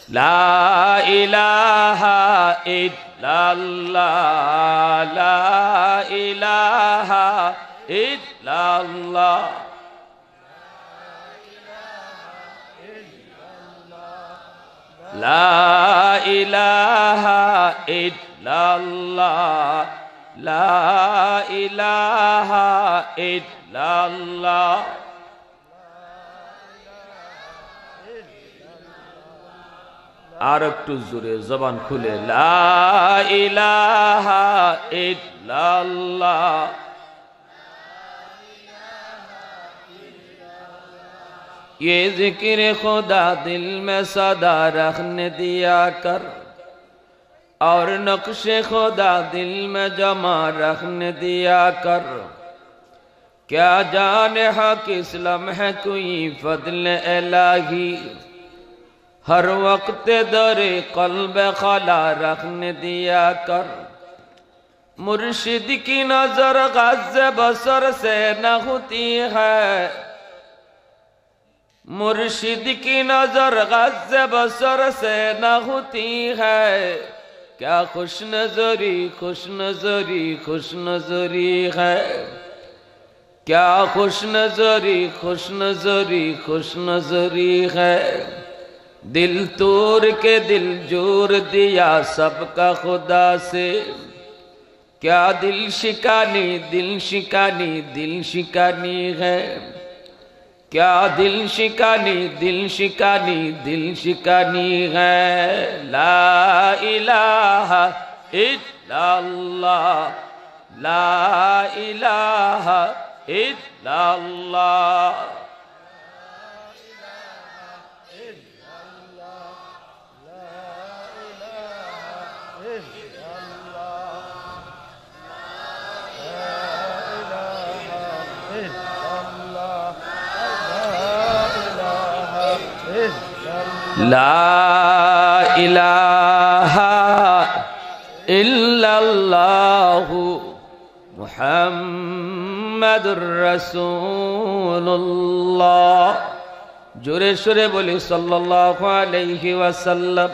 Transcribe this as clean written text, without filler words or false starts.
লা ইলাহা ইল্লাল্লাহ লা ইলাহা ইল্লাল্লাহ লা ইলাহা ইল্লাল্লাহ লা ইলাহা ইল্লাল্লাহ আর একটু জোরে জবান খুলে লা ইলাহা ইল্লাল্লাহ ये जिक्र खुदा दिल में सदा रखने दिया कर और नक्शे खुदा दिल में जमा रखने दिया कर क्या जाने हक इस्लाम है कोई फضل इलाही हर वक्त दरे कल्ब खला रखने दिया कर मुर्शिद की नजर गज़ बसर से न होती है मुर्शिद की नजर गज़ बसर से न होती है क्या खुश नजरी है क्या खुश नजरी है दिल तोड़ के दिल जोड़ दिया सबका खुदा से क्या दिल शिकानी है क्या दिल शिकानी है ला इलाहा इल्लल्लाह ला इलाहा इल्लल्लाह ला इलाहा इल्लल्लाहु मुहम्मदुर रसूलुल्लाह जोरे शोरे बोले सल्लल्लाहु अलैहि वसल्लम।